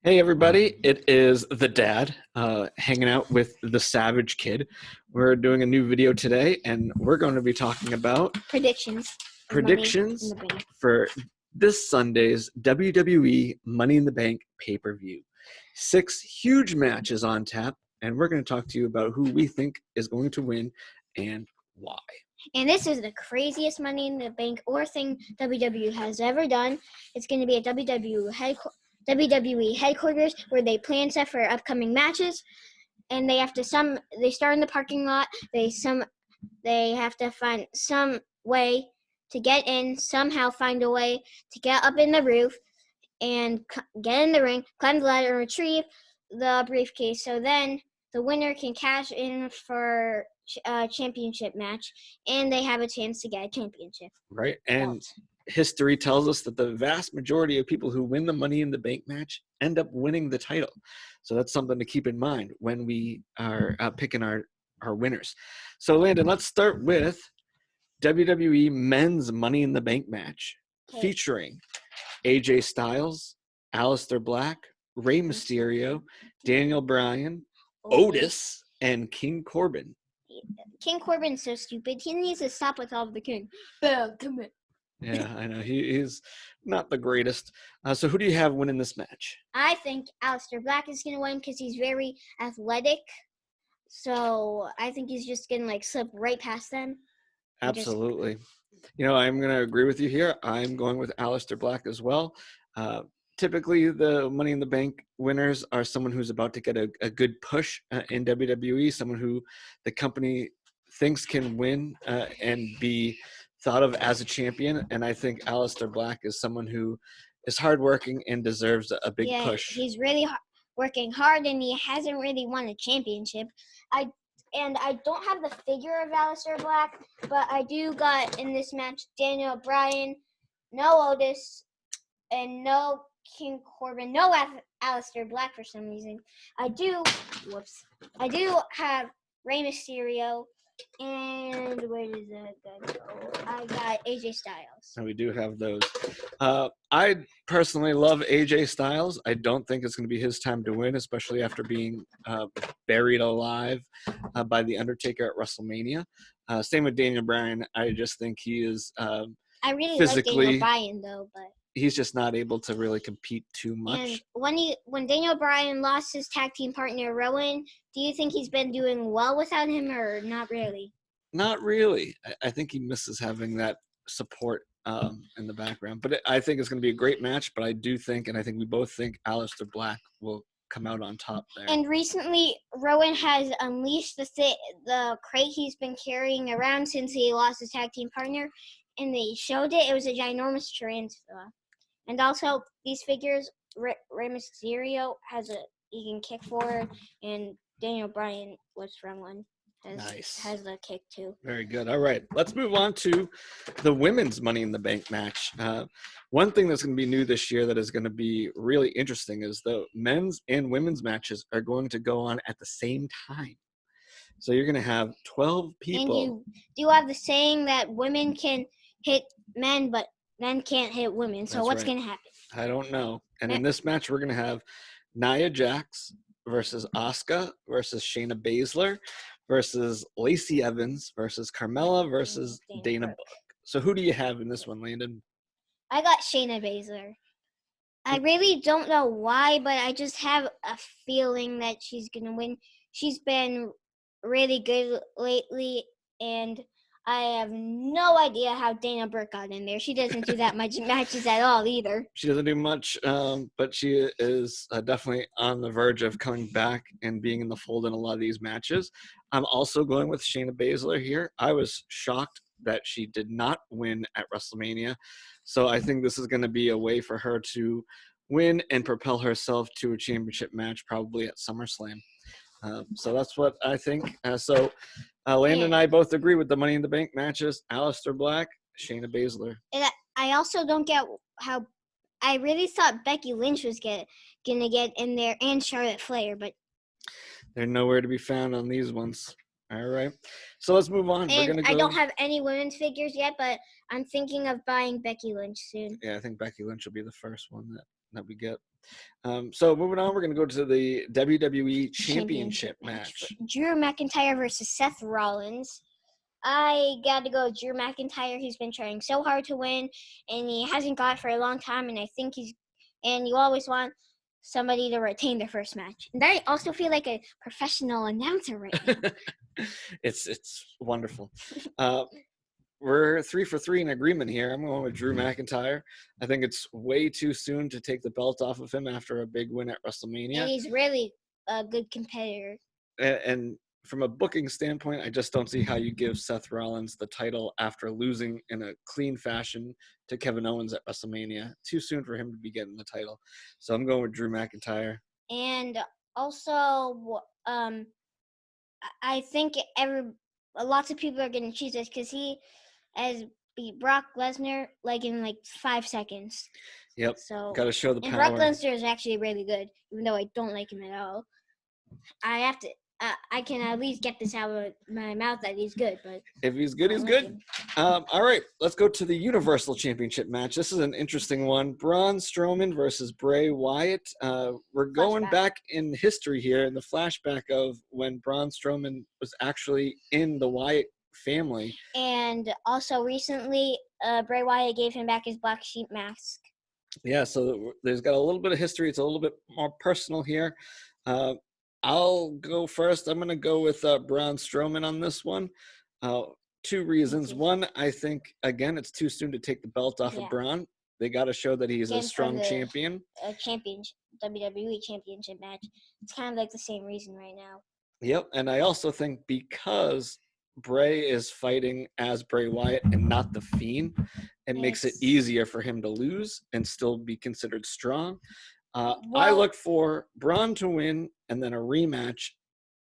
Hey everybody, it is the dad hanging out with the Savage Kid. We're doing a new video today and we're going to be talking about predictions predictions for this Sunday's WWE Money in the Bank pay-per-view. 6 huge matches on tap, and we're going to talk to you about who we think is going to win and why. And this is the craziest Money in the Bank or thing WWE has ever done. It's going to be at WWE headquarters where they plan stuff for upcoming matches, and they start in the parking lot. They have to find some way to get in, somehow find a way to get up in the roof and get in the ring, climb the ladder, and retrieve the briefcase. So then the winner can cash in for a championship match, and they have a chance to get a championship. Right, and history tells us that the vast majority of people who win the Money in the Bank match end up winning the title. So that's something to keep in mind when we are picking our winners. So Landon, let's start with WWE Men's Money in the Bank match featuring AJ Styles, Aleister Black, Rey Mysterio, Daniel Bryan, Otis, and King Corbin. King Corbin's so stupid. He needs to stop with all of the king. Bam, come in. Yeah, I know. He's not the greatest. So who do you have winning this match? I think Aleister Black is going to win because he's very athletic. So I think he's just going to slip right past them. Absolutely. I'm going to agree with you here. I'm going with Aleister Black as well. Typically, the Money in the Bank winners are someone who's about to get a good push in WWE, someone who the company thinks can win and be thought of as a champion. And I think Aleister Black is someone who is hardworking and deserves a big push. He's really working hard, and he hasn't really won a championship. I don't have the figure of Aleister Black, but I do got in this match Daniel Bryan, no Otis, and no King Corbin, no Aleister Black for some reason. I do have Rey Mysterio, and where does that go? I got AJ Styles. And we do have those. I personally love AJ Styles. I don't think it's going to be his time to win, especially after being buried alive by The Undertaker at WrestleMania. Same with Daniel Bryan. I just think he is I really physically like Daniel Bryan, though, but he's just not able to really compete too much. And when Daniel Bryan lost his tag team partner, Rowan, do you think he's been doing well without him or not really? Not really. I think he misses having that support in the background. But I think it's going to be a great match. But I do think, and I think we both think, Aleister Black will come out on top there. And recently, Rowan has unleashed the crate he's been carrying around since he lost his tag team partner. And they showed it. It was a ginormous tarantula. And also, these figures, Rey Mysterio he can kick forward, and Daniel Bryan was from one. Has the kick too. Very good. All right, let's move on to the women's Money in the Bank match. One thing that's going to be new this year that is going to be really interesting is the men's and women's matches are going to go on at the same time. So you're going to have 12 people. And you have the saying that women can hit men, but men can't hit women. So what's going to happen? I don't know. And in this match, we're going to have Nia Jax versus Asuka versus Shayna Baszler versus Lacey Evans versus Carmella versus Dana Brooke. So who do you have in this one, Landon? I got Shayna Baszler. I really don't know why, but I just have a feeling that she's going to win. She's been really good lately, and I have no idea how Dana Brooke got in there. She doesn't do that much matches at all either. She doesn't do much, but she is definitely on the verge of coming back and being in the fold in a lot of these matches. I'm also going with Shayna Baszler here. I was shocked that she did not win at WrestleMania. So I think this is going to be a way for her to win and propel herself to a championship match probably at SummerSlam. So that's what I think. Landon and I both agree with the Money in the Bank matches. Aleister Black, Shayna Baszler. And I also don't get how – I really thought Becky Lynch was going to get in there and Charlotte Flair, but – they're nowhere to be found on these ones. All right. So let's move on. And I don't have any women's figures yet, but I'm thinking of buying Becky Lynch soon. Yeah, I think Becky Lynch will be the first one that we get. So moving on, we're going to go to the WWE Championship match. Drew McIntyre versus Seth Rollins. I got to go with Drew McIntyre. He's been trying so hard to win, and he hasn't got it for a long time. And I think and you always want somebody to retain their first match. And I also feel like a professional announcer right now. It's wonderful. We're 3 for 3 in agreement here. I'm going with Drew McIntyre. I think it's way too soon to take the belt off of him after a big win at WrestleMania. And he's really a good competitor. And from a booking standpoint, I just don't see how you give Seth Rollins the title after losing in a clean fashion to Kevin Owens at WrestleMania. Too soon for him to be getting the title. So I'm going with Drew McIntyre. And also, I think lots of people are going to choose this because he has beat Brock Lesnar in 5 seconds. Yep. So got to show the power. And Brock Lesnar is actually really good, even though I don't like him at all. I can at least get this out of my mouth that he's good, but if he's good, he's good. All right, let's go to the Universal Championship match. This is an interesting one. Braun Strowman versus Bray Wyatt. We're going back in history here in the flashback of when Braun Strowman was actually in the Wyatt family. And also recently, Bray Wyatt gave him back his black sheep mask. Yeah, so there's got a little bit of history. It's a little bit more personal here. I'll go first. I'm going to go with Braun Strowman on this one. 2 reasons. One, I think, again, it's too soon to take the belt off of Braun. They got to show that he's a strong champion. WWE Championship match. It's kind of like the same reason right now. Yep, and I also think because Bray is fighting as Bray Wyatt and not the Fiend, it makes it easier for him to lose and still be considered strong. I look for Braun to win and then a rematch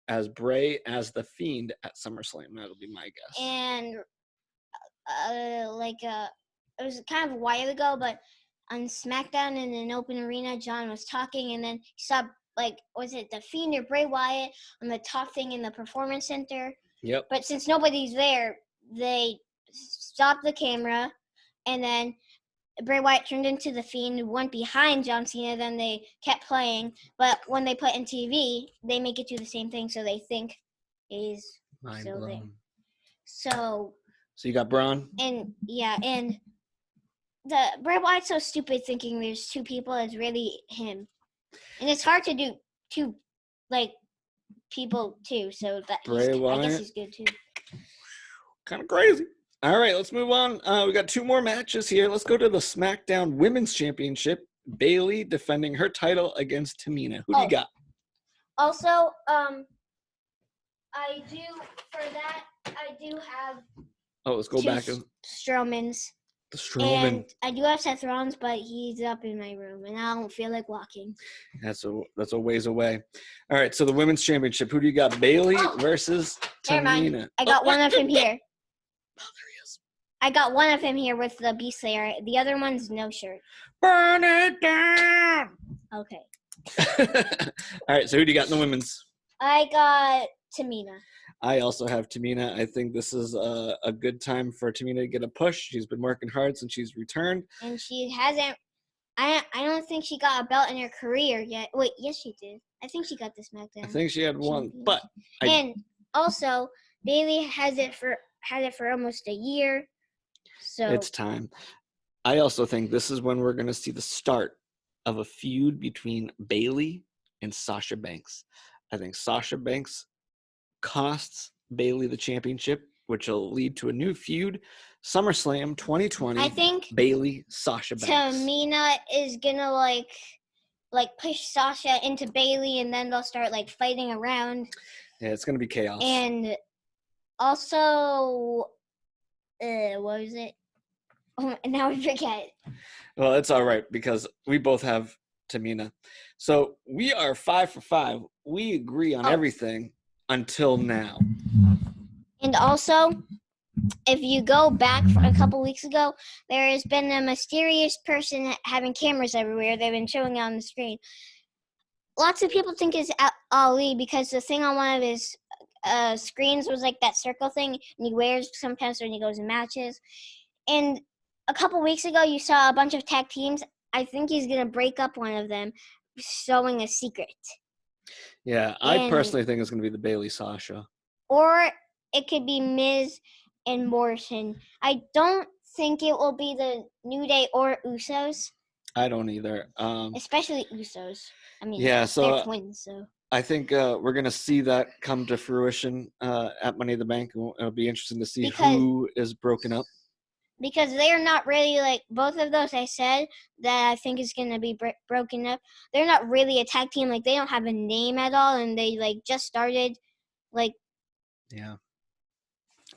as Bray as the Fiend at SummerSlam. That'll be my guess. And it was kind of a while ago, but on SmackDown in an open arena, John was talking, and then he saw was it the Fiend or Bray Wyatt on the top thing in the Performance Center? Yep. But since nobody's there, they stopped the camera, and then Bray Wyatt turned into the Fiend, went behind John Cena, then they kept playing. But when they put in TV, they make it do the same thing, so they think he's still there. So you got Braun? And the Bray Wyatt's so stupid thinking there's 2 people. It's really him. And it's hard to do 2, people too. So that I guess he's good too. Kind of crazy. All right, let's move on. We got 2 more matches here. Let's go to the SmackDown Women's Championship. Bayley defending her title against Tamina. Who do you got? Also, I do have. Oh, let's go back. Strowman's. The Strowman. And I do have Seth Rollins, but he's up in my room, and I don't feel like walking. That's a ways away. All right, so the Women's Championship. Who do you got? Bayley versus Tamina. Never mind. I got one of him here. Oh, there he is. I got one of him here with the Beast Slayer. The other one's no shirt. Burn it down. Okay. All right, so who do you got in the women's? I got Tamina. I also have Tamina. I think this is a good time for Tamina to get a push. She's been working hard since she's returned. And she hasn't – I don't think she got a belt in her career yet. Wait, yes, she did. I think she got the SmackDown. I think she had one, but – And also, Bayley has it for almost a year. So it's time. I also think this is when we're going to see the start of a feud between Bayley and Sasha Banks. I think Sasha Banks costs Bayley the championship, which will lead to a new feud. SummerSlam 2020. I think Bayley, Sasha Banks. Tamina is gonna like push Sasha into Bayley, and then they'll start fighting around. Yeah, it's gonna be chaos. And also, what was it? Oh, now I forget. Well, it's all right because we both have Tamina. So we are 5 for 5. We agree on everything until now. And also, if you go back a couple weeks ago, there has been a mysterious person having cameras everywhere. They've been showing it on the screen. Lots of people think it's Ali because the thing on one of his screens was that circle thing, and he wears sometimes when he goes in matches. And a couple weeks ago, you saw a bunch of tag teams I think he's gonna break up one of them, showing a secret. Yeah, I And- personally think it's going to be the Bailey Sasha. Or it could be Miz and Morrison. I don't think it will be the New Day or Usos, I don't either. especially Usos. I mean, Yeah, so they're twins, so. I think we're going to see that come to fruition at Money in the Bank. It'll be interesting to see who is broken up. Because they're not really like both of those I said that I think is going to be broken up. They're not really a tag team. Like, they don't have a name at all, and they like just started. Like, yeah,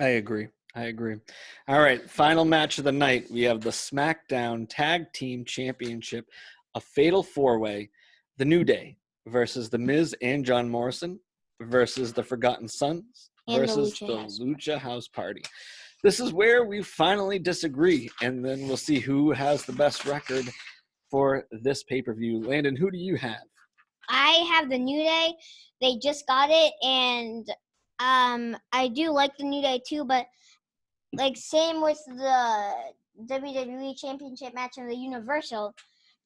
I agree. All right, final match of the night. We have the SmackDown Tag Team Championship, a fatal four-way. The New Day versus The Miz and John Morrison versus the Forgotten Sons versus the Lucha House Party. This is where we finally disagree, and then we'll see who has the best record for this pay-per-view. Landon, who do you have? I have the New Day. They just got it, and I do like the New Day too, but like same with the WWE Championship match and the Universal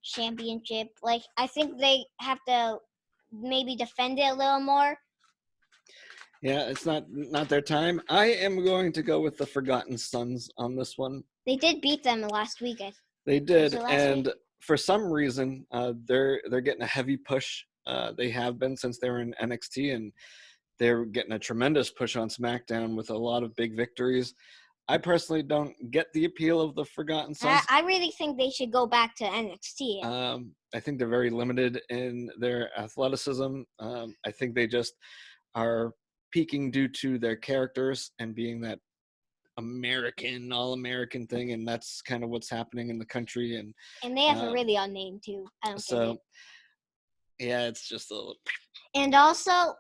Championship. Like, I think they have to maybe defend it a little more. Yeah, it's not their time. I am going to go with the Forgotten Sons on this one. They did beat them last week. They did, and for some reason, they're getting a heavy push. They have been since they were in NXT, and they're getting a tremendous push on SmackDown with a lot of big victories. I personally don't get the appeal of the Forgotten Sons. I really think they should go back to NXT. I think they're very limited in their athleticism. I think they just are peaking due to their characters and being that American, all-American thing, and that's kind of what's happening in the country. And they have a really odd name too. I don't get it. Yeah, it's just a little. And also,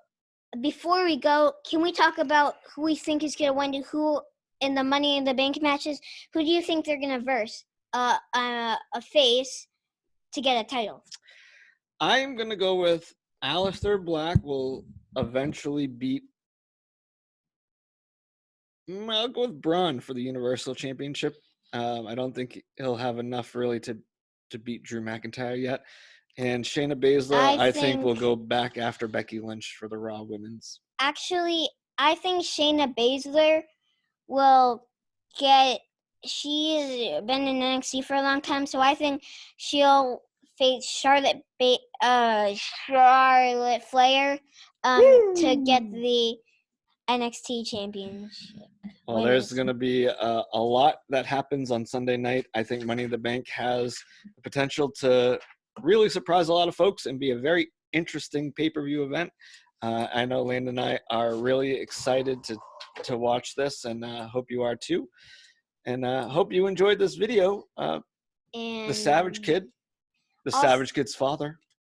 before we go, can we talk about who we think is going to win? Who in the Money in the Bank matches? Who do you think they're going to verse? A face to get a title. I'm going to go with Aleister Black will eventually beat. I'll go with Braun for the Universal Championship. I don't think he'll have enough really to beat Drew McIntyre yet. And Shayna Baszler, I think will go back after Becky Lynch for the Raw Women's. Actually, I think Shayna Baszler will get. She's been in NXT for a long time, so I think she'll face Charlotte Flair to get the NXT championship. Well, there's going to be a lot that happens on Sunday night. I think Money in the Bank has the potential to really surprise a lot of folks and be a very interesting pay-per-view event. I know Landon and I are really excited to watch this, and hope you are too. And hope you enjoyed this video. The Savage Kid, Savage Kid's father,